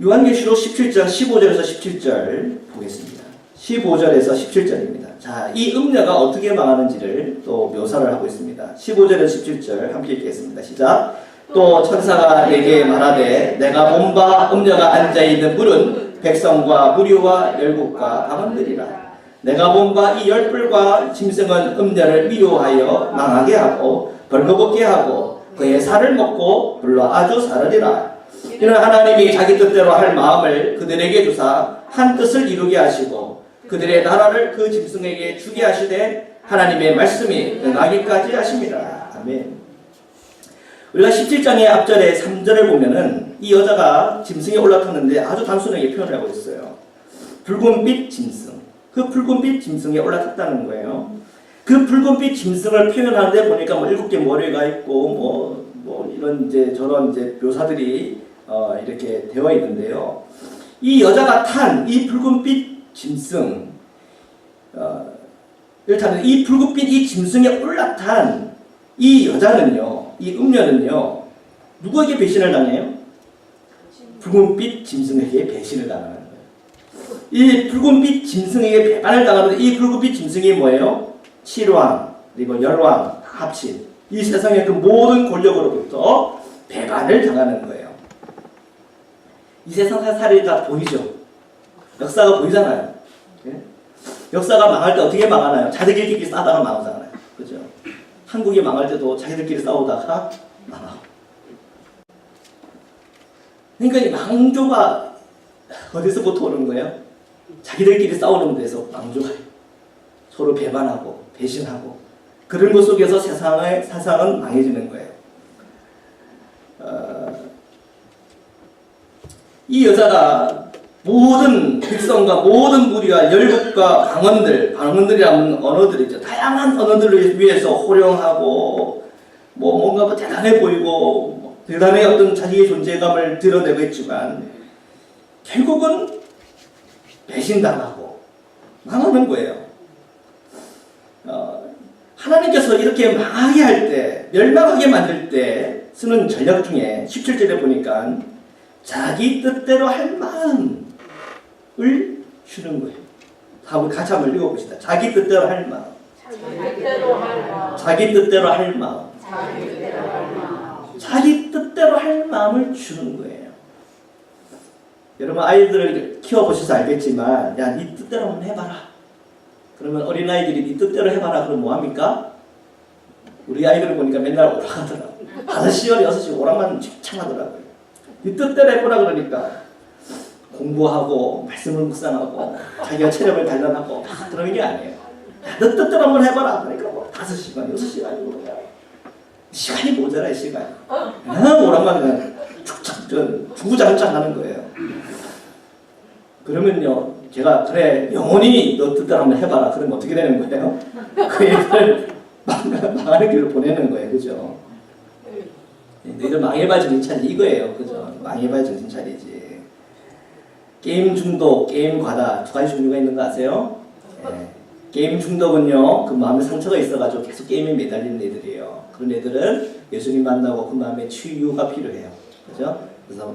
요한계시록 17장 15절에서 17절 보겠습니다. 15절에서 17절입니다. 자, 이 음녀가 어떻게 망하는지를 또 묘사를 하고 있습니다. 15절에서 17절 함께 읽겠습니다. 시작. 또 천사가 내게 말하되 내가 본 바 음녀가 앉아있는 물은 백성과 무리와 열국과 방언들이라. 내가 본 바 이 열불과 짐승은 음녀를 미워하여 망하게 하고 벌거벗게 하고 그의 살을 먹고 불러 아주 사르리라. 이는 하나님이 자기 뜻대로 할 마음을 그들에게 주사 한 뜻을 이루게 하시고 그들의 나라를 그 짐승에게 주게 하시되 하나님의 말씀이 응하기까지 하십니다. 아멘. 우리가 17장의 앞절에 3절을 보면은 이 여자가 짐승에 올라탔는데 아주 단순하게 표현을 하고 있어요. 붉은빛 짐승. 그 붉은빛 짐승에 올라탔다는 거예요. 그 붉은빛 짐승을 표현하는데 보니까 뭐 7개 머리가 있고 뭐 이런 이제 저런 이제 묘사들이 이렇게 되어 있는데요. 이 여자가 탄 이 붉은빛 짐승, 일단은 이 붉은빛 이 짐승에 올라탄 이 여자는요, 이 음녀는요, 누구에게 배신을 당해요? 붉은빛 짐승에게 배신을 당하는 거예요. 이 붉은빛 짐승에게 배반을 당하는데 이 붉은빛 짐승이 뭐예요? 7왕 그리고 10왕 합친 이 세상의 그 모든 권력으로부터 배반을 당하는 거예요. 이 세상 사례 다 보이죠? 역사가 보이잖아요. 네? 역사가 망할 때 어떻게 망하나요? 자기들끼리 싸다가 망하잖아요. 그죠? 한국이 망할 때도 자기들끼리 싸우다가 망하고. 그러니까 이 망조가 어디서부터 오는 거예요? 자기들끼리 싸우는 데서 망조가 서로 배반하고 배신하고 그런 것 속에서 세상은 망해지는 거예요. 이 여자가 모든 백성과 모든 무리와 열국과 방언들이라는 언어들이죠. 다양한 언어들을 위해서 호령하고 뭔가 대단해 보이고 대단히 어떤 자기의 존재감을 드러내고 했지만 결국은 배신당하고 망하는 거예요. 하나님께서 이렇게 망하게 할 때, 멸망하게 만들 때 쓰는 전략 중에 17절에 보니까 자기 뜻대로 할 마음을 주는 거예요. 한번 같이 한번 읽어봅시다. 자기 뜻대로 할 마음. 자기 뜻대로 할 마음. 자기 뜻대로 할 마음을 주는 거예요. 여러분 아이들을 키워보셔서 알겠지만 야, 네 뜻대로 한번 해봐라. 그러면 어린아이들이 네 뜻대로 해봐라. 그럼 뭐합니까? 우리 아이들을 보니까 맨날 오락하더라고요. 5시간, 6시 오락만 창창하더라고요. 네 뜻대로 해보라 그러니까 공부하고 말씀을 묵상하고 자기가 체력을 단련하고 그러는 게 아니에요. 야, 너 뜻대로 한번 해봐라. 그러니까 뭐 5시간, 6시간이고 그냥 시간이 모자라요. 시간이. 오락만 그냥 축착 주구장창 하는 거예요. 그러면요 제가 그래 영원히 너 뜻대로 한번 해봐라. 그러면 어떻게 되는 거예요? 그 애들 망하는 길로 보내는 거예요. 그죠? 너희들 망해봐야 정신 차리지 이거예요. 그죠? 망해봐야 정신 차리지. 게임 중독, 게임 과다 두 가지 종류가 있는 거 아세요? 네. 게임 중독은요 그 마음에 상처가 있어가지고 계속 게임에 매달리는 애들이에요. 그런 애들은 예수님 만나고 그 마음에 치유가 필요해요. 그죠? 그래서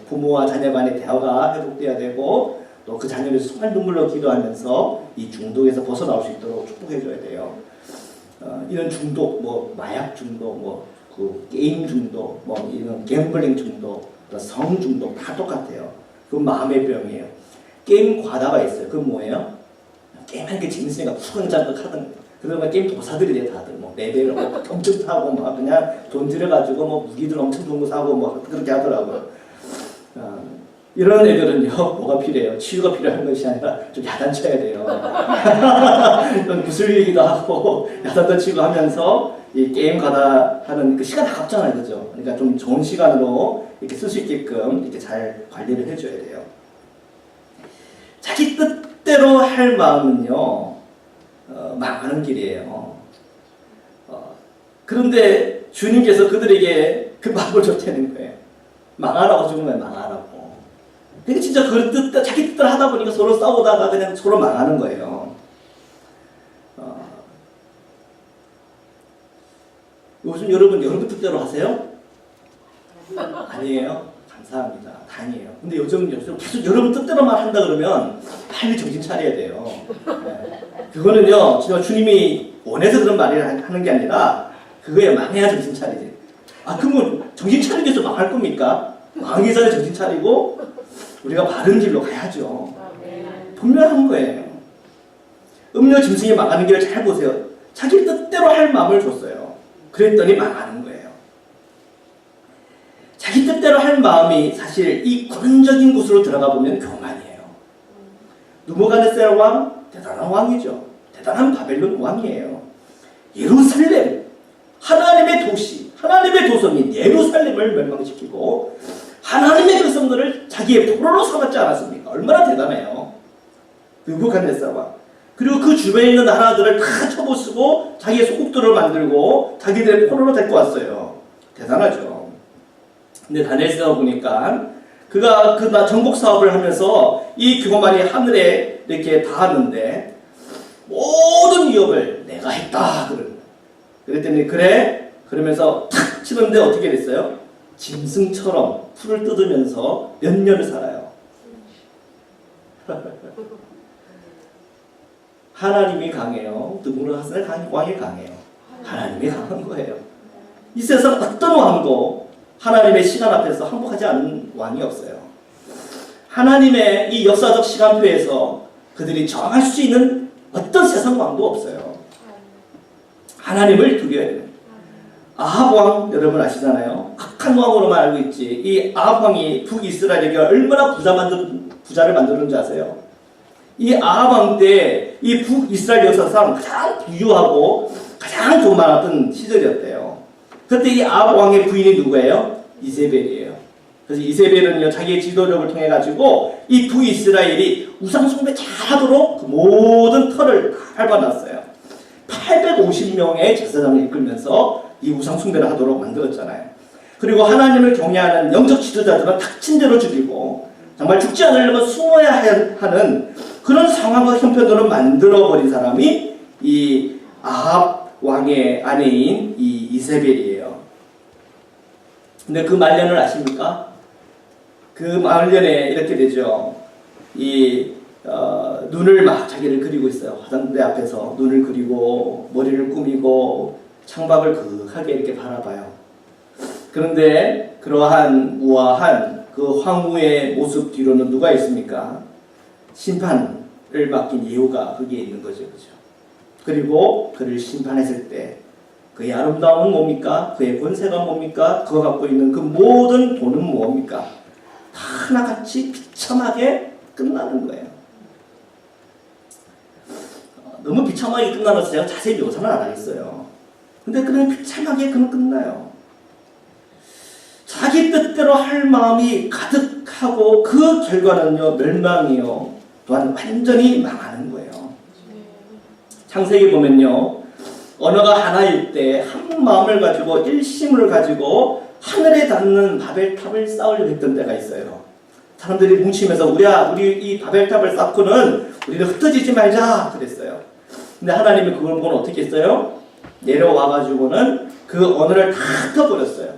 부모와 자녀 간의 대화가 회복돼야 되고 또 그 자녀를 정말 눈물로 기도하면서 이 중독에서 벗어나올 수 있도록 축복해줘야 돼요. 이런 중독, 마약 중독, 그 게임 중독, 이런 갬블링 중독, 성 중독 다 똑같아요. 그건 마음의 병이에요. 게임 과다가 있어요. 그건 뭐예요? 게임하는 게 재밌으니까 푸근장극 하던 그러면 게임 도사들이 돼 다들 레벨을 엄청 타고 그냥 돈 들여가지고 무기들 엄청 좋은 거 사고 그렇게 하더라고요. 이런 애들은요 뭐가 필요해요? 치유가 필요한 것이 아니라 좀 야단쳐야 돼요. 구슬리기도 하고 야단도 치고 하면서 이 게임 가다 하는 그 시간 아깝잖아요, 그죠? 그러니까 좀 좋은 시간으로 이렇게 쓸 수 있게끔 이렇게 잘 관리를 해줘야 돼요. 자기 뜻대로 할 마음은요 망하는 길이에요. 그런데 주님께서 그들에게 그 마음을 줬다는 거예요. 망하라고 주는 거예요, 망하라고. 그러니까 진짜 그 자기 뜻대로 하다 보니까 서로 싸우다가 그냥 서로 망하는 거예요. 요즘 여러분 뜻대로 하세요? 아니에요. 감사합니다. 다행이에요. 근데 요즘 계속 여러분 뜻대로만 한다 그러면 빨리 정신 차려야 돼요. 네. 그거는요, 진짜 주님이 원해서 그런 말을 하는 게 아니라 그거에 망해야 정신 차리지. 그러면 정신 차리기 위해서 망할 겁니까? 망하기 전에 정신 차리고 우리가 바른 길로 가야죠. 분명한 거예요. 음료 짐승이 망하는 길을 잘 보세요. 자기 뜻대로 할 마음을 줬어요. 그랬더니 망하는 거예요. 자기 뜻대로 뜻대로 할 마음이 사실 이 군적인 곳으로 들어가 보면 교만이에요. 느부갓네살 왕, 대단한 왕이죠. 대단한 바벨론 왕이에요. 예루살렘, 하나님의 도시, 하나님의 도성인 예루살렘을 멸망시키고 하나님의 백성들을 자기의 포로로 삼았지 않았습니까? 얼마나 대단해요. 느부갓네살 왕. 그리고 그 주변에 있는 나라들을 다 쳐부수고 자기의 소국들을 만들고 자기들의 포로로 데리고 왔어요. 대단하죠. 근데 다니엘서가 보니까 그가 그 정복 사업을 하면서 이 교만이 하늘에 이렇게 닿았는데 모든 위협을 내가 했다 그랬더니 그래? 그러면서 탁 치는데 어떻게 됐어요? 짐승처럼 풀을 뜯으면서 몇 년을 살아요. 하나님이 강해요. 느부갓네살 왕이 강해요. 하나님이 강한 거예요. 이 세상 어떤 왕도 하나님의 시간 앞에서 항복하지 않는 왕이 없어요. 하나님의 이 역사적 시간표에서 그들이 정할 수 있는 어떤 세상 왕도 없어요. 하나님을 두려워야 돼요. 아합 왕 여러분 아시잖아요. 악한 왕으로만 알고 있지. 이 아합 왕이 북이스라엘에게 얼마나 부자를 만드는 줄 아세요? 이 아합 왕 때 이 북이스라엘 역사상 가장 부유하고 가장 돈 많았던 시절이었대요. 그때 이 아합 왕의 부인이 누구예요? 이세벨이에요. 그래서 이세벨은요 자기의 지도력을 통해 가지고 이 북이스라엘이 우상 숭배 잘하도록 그 모든 터를 다 밟아놨어요. 850명의 제사장을 이끌면서 이 우상 숭배를 하도록 만들었잖아요. 그리고 하나님을 경외하는 영적 지도자들은 닥친 대로 죽이고 정말 죽지 않으려면 숨어야 하는 그런 상황과 형편으로 만들어버린 사람이 이 아합 왕의 아내인 이 이세벨이에요. 근데 그 말년을 아십니까? 그 말년에 이렇게 되죠. 눈을 막 자기를 그리고 있어요. 화장대 앞에서 눈을 그리고 머리를 꾸미고 창밖을 그윽하게 이렇게 바라봐요. 그런데 그러한 우아한 그 황후의 모습 뒤로는 누가 있습니까? 심판을 맡긴 예후가 거기에 있는 거죠. 그죠? 그리고 그를 심판했을 때 그의 아름다움은 뭡니까? 그의 권세가 뭡니까? 그가 갖고 있는 그 모든 돈은 뭡니까? 다 하나같이 비참하게 끝나는 거예요. 너무 비참하게 끝나면서 제가 자세히 묘사는 안 하겠어요. 근데 그냥 비참하게 그는 끝나요. 자기 뜻대로 할 마음이 가득하고 그 결과는요 멸망이요 또한 완전히 망하는 거예요. 창세기 보면요 언어가 하나일 때 한 마음을 가지고 일심을 가지고 하늘에 닿는 바벨탑을 쌓으려고 했던 때가 있어요. 사람들이 뭉치면서 우리 이 바벨탑을 쌓고는 우리는 흩어지지 말자 그랬어요. 근데 하나님이 그걸 보고 어떻게 했어요? 내려와가지고는 그 언어를 다 흩어버렸어요.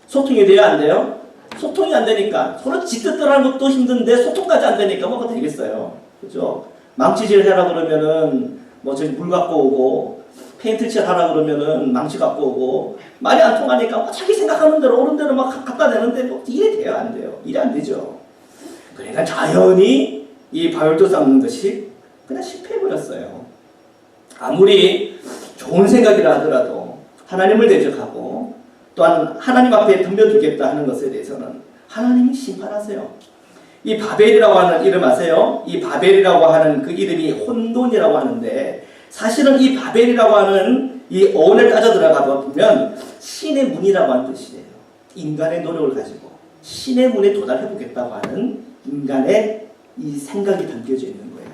소통이 돼야 안 돼요? 소통이 안 되니까 서로 지 뜻대로 하는 것도 힘든데 소통까지 안 되니까 뭐가 되겠어요. 그죠? 망치질 해라 그러면은 뭐 저기 물 갖고 오고 페인트 칠 하라 그러면은 망치 갖고 오고 말이 안 통하니까 뭐 자기 생각하는 대로 옳은 대로 막 갖다 내는데 뭐 일이 돼요? 안 돼요? 일이 안 되죠. 그러니까 자연히 이 바벨탑 쌓는 것이 그냥 실패해버렸어요. 아무리 좋은 생각이라 하더라도 하나님을 대적하고 또한 하나님 앞에 덤벼두겠다 하는 것에 대해서는 하나님이 심판하세요. 이 바벨이라고 하는 이름 아세요? 이 바벨이라고 하는 그 이름이 혼돈이라고 하는데 사실은 이 바벨이라고 하는 이 어원을 따져 들어가 보면 신의 문이라고 하는 뜻이에요. 인간의 노력을 가지고 신의 문에 도달해보겠다고 하는 인간의 이 생각이 담겨져 있는 거예요.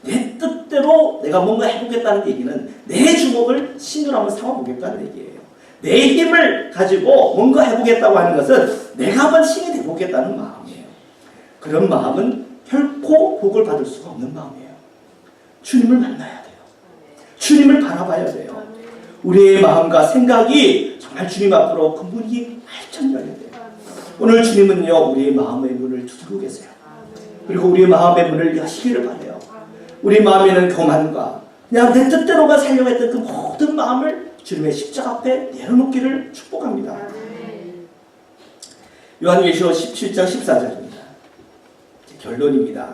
내 뜻대로 내가 뭔가 해보겠다는 얘기는 내 주먹을 신으로 한번 삼아보겠다는 얘기예요. 내 힘을 가지고 뭔가 해보겠다고 하는 것은 내가 한번 신이 되보겠다는 마음이에요. 그런 마음은 결코 복을 받을 수가 없는 마음이에요. 주님을 만나야 돼요. 주님을 바라봐야 돼요. 우리의 마음과 생각이 정말 주님 앞으로 그 문이 활짝 열려야 돼요. 오늘 주님은요 우리의 마음의 문을 두드리고 계세요. 그리고 우리의 마음의 문을 여시기를 바라요. 우리 마음에는 교만과 그냥 내 뜻대로가 살려고 했던 그 모든 마음을 주님의 십자가 앞에 내려놓기를 축복합니다. 요한계시록 17장 14절입니다. 결론입니다.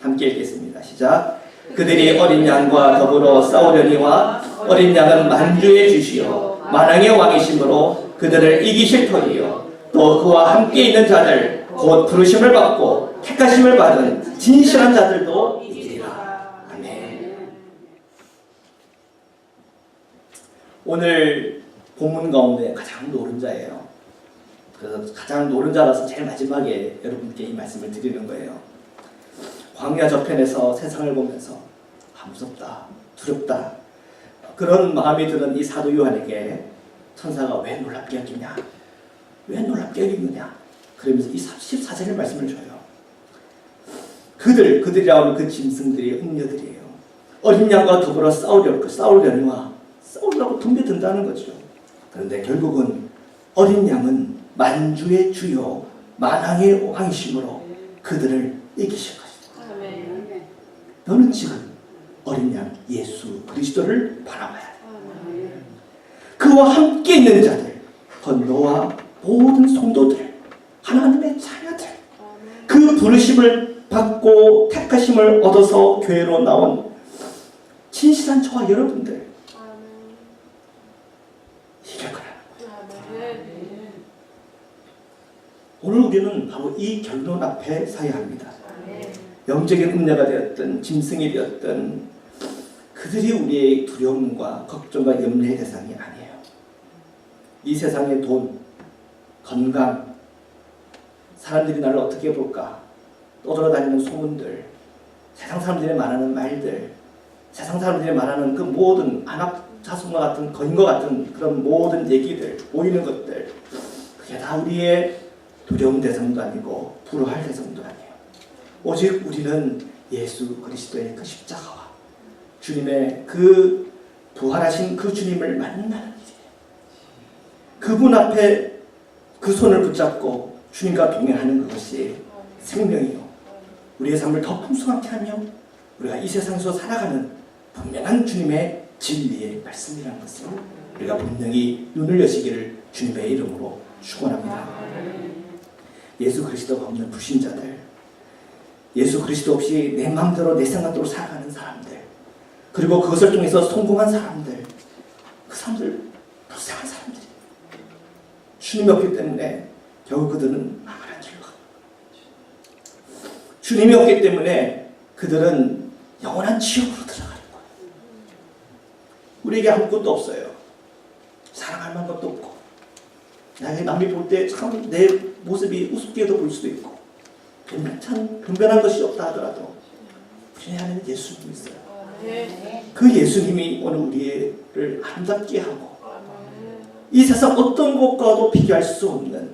함께 읽겠습니다. 시작. 그들이 어린 양과 더불어 싸우려니와 어린 양은 만주의 주시요 만왕의 왕이심으로 그들을 이기실 터이요 또 그와 함께 있는 자들 곧 부르심을 받고 택하심을 받은 진실한 자들도 이기리라. 아멘. 오늘 본문 가운데 가장 노른자예요. 그래서 가장 노른자라서 제일 마지막에 여러분께 이 말씀을 드리는 거예요. 광야 저편에서 세상을 보면서 무섭다, 두렵다 그런 마음이 드는 이 사도 요한에게 천사가 왜 놀랍게 여기냐, 왜 놀랍게 여기느냐 그러면서 이 14절의 말씀을 줘요. 그들이라고 하면 그 짐승들이 음녀들이에요. 어린 양과 더불어 싸우려니와 싸우려고 덤벼든다는 거죠. 그런데 결국은 어린 양은 만주의 주요 만왕의 왕이심으로 그들을 이기실 것이다. 너는 지금 어린 양 예수 그리스도를 바라봐야 돼. 그와 함께 있는 자들, 너와 모든 성도들, 하나님의 자녀들, 그 부르심을 받고 택하심을 얻어서 교회로 나온 진실한 저와 여러분들 이길 거라는 거예요. 오늘 우리는 바로 이 결론 앞에 서야 합니다. 영적인 음녀가 되었든 짐승이 되었든 그들이 우리의 두려움과 걱정과 염려의 대상이 아니에요. 이 세상의 돈, 건강, 사람들이 나를 어떻게 볼까, 떠돌아다니는 소문들, 세상 사람들이 말하는 말들, 세상 사람들이 말하는 그 모든 안압자손과 같은 거인과 같은 그런 모든 얘기들, 보이는 것들, 그게 다 우리의 두려움 대상도 아니고 불화할 대상도 아니에요. 오직 우리는 예수 그리스도의 그 십자가와 주님의 그 부활하신 그 주님을 만나는 일이에요. 그분 앞에 그 손을 붙잡고 주님과 동행하는 그것이 생명이요, 우리의 삶을 더 풍성하게 하며 우리가 이 세상에서 살아가는 분명한 주님의 진리의 말씀이라는 것을 우리가 분명히 눈을 여시기를 주님의 이름으로 축원합니다. 예수 그리스도가 없는 불신자들, 예수 그리스도 없이 내 마음대로 내 생각대로 살아가는 사람들, 그리고 그것을 통해서 성공한 사람들, 그 사람들 불쌍한 사람들이 주님이 없기 때문에 결국 그들은 망하는 길로 가고, 주님이 없기 때문에 그들은 영원한 지옥으로 들어가는 거예요. 우리에게 아무것도 없어요. 사랑할 만한 것도 없고, 남이 볼 때 참 내 모습이 우습게도 볼 수도 있고, 참 변변한 것이 없다 하더라도 우리 안에는 예수님이 있어요. 그 예수님이 오늘 우리를 아름답게 하고 이 세상 어떤 것과도 비교할 수 없는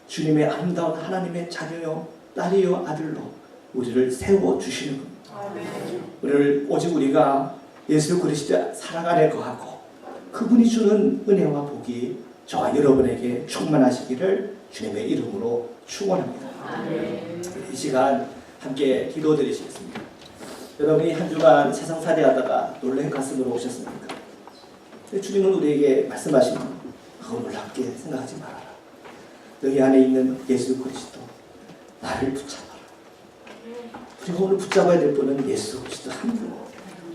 주님의 아름다운 하나님의 자녀요, 딸이요, 아들로 우리를 세워주시는 겁니다. 오직 우리가 예수 그리스도 사랑 안에 거하고 그분이 주는 은혜와 복이 저와 여러분에게 충만하시기를 주님의 이름으로 축원합니다. 이 시간 함께 기도드리시겠습니다. 여러분이 한 주간 세상 살이하다가 놀란 가슴으로 오셨습니까? 주님은 우리에게 말씀하시는 놀랍게 생각하지 말아라. 너희 안에 있는 예수 그리스도 나를 붙잡아라. 그리고 오늘 붙잡아야 될 분은 예수 그리스도 한 분.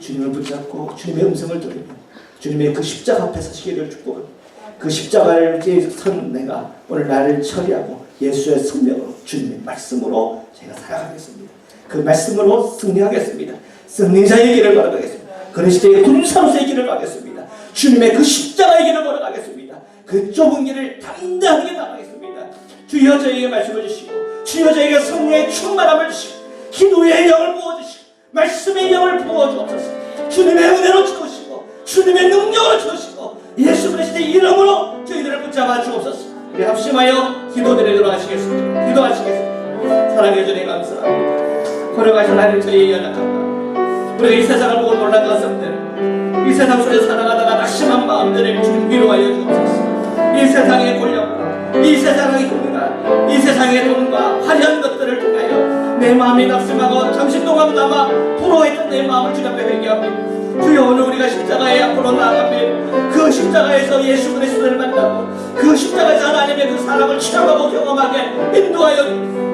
주님을 붙잡고 주님의 음성을 들으며 주님의 그 십자가 앞에 서시기를 축복합니다. 그 십자가를 선 내가 오늘 나를 처리하고 예수의 성령으로 주님의 말씀으로 제가 살아가겠습니다. 그 말씀으로 승리하겠습니다. 승리자의 길을 걸어가겠습니다. 그리스도의 군사로서의 길을 가겠습니다. 주님의 그 십자가의 길을 걸어가겠습니다. 그 좁은 길을 담대하게 나가겠습니다. 주여 저에게 말씀을 주시고 주여 저에게 성령의 충만함을 주시고 기도의 영을 부어주시고 말씀의 영을 부어주옵소서. 주님의 은혜로 채우시고 주님의 능력으로 채우시고 예수 그리스도의 이름으로 저희들을 붙잡아 주옵소서. 우리 합심하여 기도드리도록 하시겠습니다. 기도하시겠습니다. 사랑해 주님 감사합니다. 걸어가신 하나님 저희에게 연락합니다. 우리가 이 세상을 보고 놀란 가슴들, 이 세상 속에 살아가다가 낙심한 마음들을 주님 위로하여 주옵소서. 이 세상의 권력과 이 세상의 힘과 이 세상의 돈과 화려한 것들을 통하여 내 마음이 낙심하고 잠시 동안나마 부러워했던 내 마음을 주님 앞에 회개합니다. 주여 오늘 우리가 십자가에 앞으로 나아갑니다. 그 십자가에서 예수 그리스도를 만나고 그 십자가에서 하나님의 그 사랑을 체험하고 경험하게 인도하여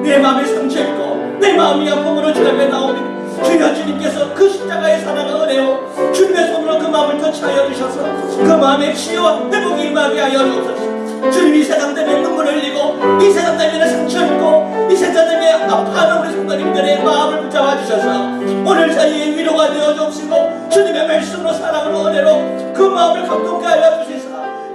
내 마음이 상처있고 내 마음이 아픔으로 주님 앞에 나옵니다. 주여 주님께서 그 십자가의 사랑과 은혜로 주님의 손으로 그 마음을 터치하여 주셔서 그 마음의 치유와 회복이 임하게 하여 주옵소서. 주님 이 세상 때문에 눈물 흘리고 이 세상 때문에 상처 입고 이 세상 때문에 아파하는 우리 성도님들의 마음을 붙잡아 주셔서 오늘 저희의 위로가 되어 주시고 주님의 말씀으로 사랑으로 은혜로 그 마음을 감동케 하여 주시사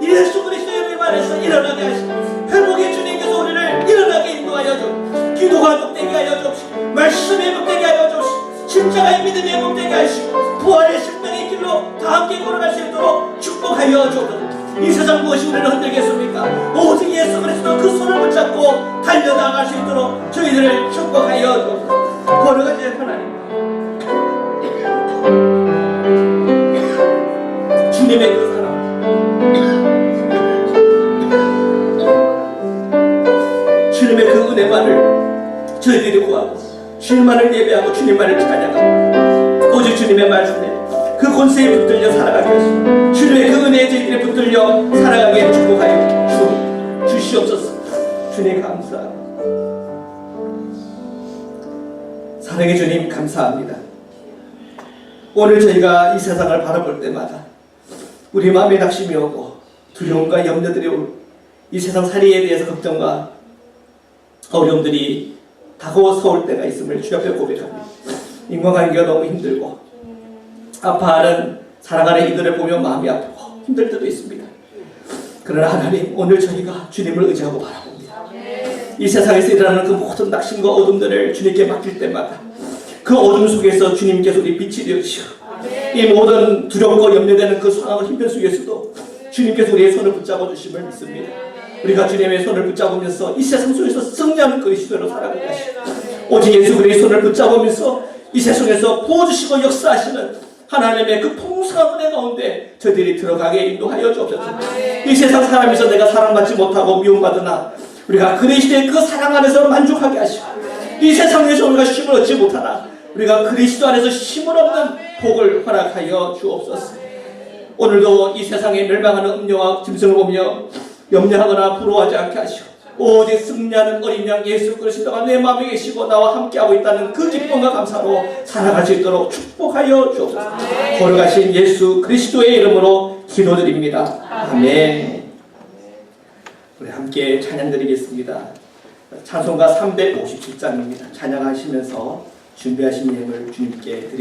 예수 그리스도의 이름 안에서 일어나게 하시고 회복의 주님께서 우리를 일어나게 인도하여 주 기도가 복되게 하여 주시고 말씀이 복되게 하여 주시고 십자가의 믿음이 회복되게 하시고 부활의 생명의 길로 다 함께 걸어갈 수 있도록 축복하여 주옵소서. 이 세상 무엇이 우리를 흔들겠습니까? 오직 예수 그리스도 그 손을 붙잡고 달려나갈 수 있도록 저희들을 축복하여 주옵소서. 걸어가지 하나님 주님의 그 사랑 주님의 그 은혜만을 저희들이 구하고 주님만을 예배하고 주님만을 찬양하고 오직 주님의 말씀에 그 권세에 붙들려 살아가게 하시고 주님의 그 은혜에 저희들이 붙들려 살아가게 축복하여 주시옵소서. 주님 감사합니다. 사랑의 주님 감사합니다. 오늘 저희가 이 세상을 바라볼 때마다 우리 마음에 낙심이 오고 두려움과 염려들이 오고 이 세상 살이에 대해서 걱정과 어려움들이 다가워서 때가 있음을 주 앞에 고백합니다. 인간관계가 너무 힘들고 아파하는 사랑하는 이들을 보며 마음이 아프고 힘들 때도 있습니다. 그러나 하나님 오늘 저희가 주님을 의지하고 바라봅니다. 이 세상에서 일어나는 그 모든 낙심과 어둠들을 주님께 맡길 때마다 그 어둠 속에서 주님께서 우리 빛이 되어주시고 이 모든 두렵고 염려되는 그 상황과 힘든 속에서도 주님께서 우리의 손을 붙잡아 주심을 믿습니다. 우리가 주님의 손을 붙잡으면서 이 세상 속에서 승리하는 그리스도로 살아가게 하시고 오직 예수 그리스도의 손을 붙잡으면서 이 세상에서 부어주시고 역사하시는 하나님의 그 풍성한 은혜 가운데 저희들이 들어가게 인도하여 주옵소서. 이 세상 사람에서 내가 사랑받지 못하고 미움받으나 우리가 그리스도의 그 사랑 안에서 만족하게 하시고 이 세상에서 우리가 쉼을 얻지 못하나 우리가 그리스도 안에서 쉼을 얻는 복을 허락하여 주옵소서. 오늘도 이 세상에 멸망하는 음료와 짐승을 보며 염려하거나 부러워하지 않게 하시고 오직 승리하는 어린 양 예수 그리스도가 내 마음에 계시고 나와 함께하고 있다는 그 기쁨과 감사로 살아갈 수 있도록 축복하여 주옵소서. 걸어가신 예수 그리스도의 이름으로 기도드립니다. 아멘. 우리 함께 찬양드리겠습니다. 찬송가 357장입니다. 찬양하시면서 준비하신 예물 주님께 드리십니다.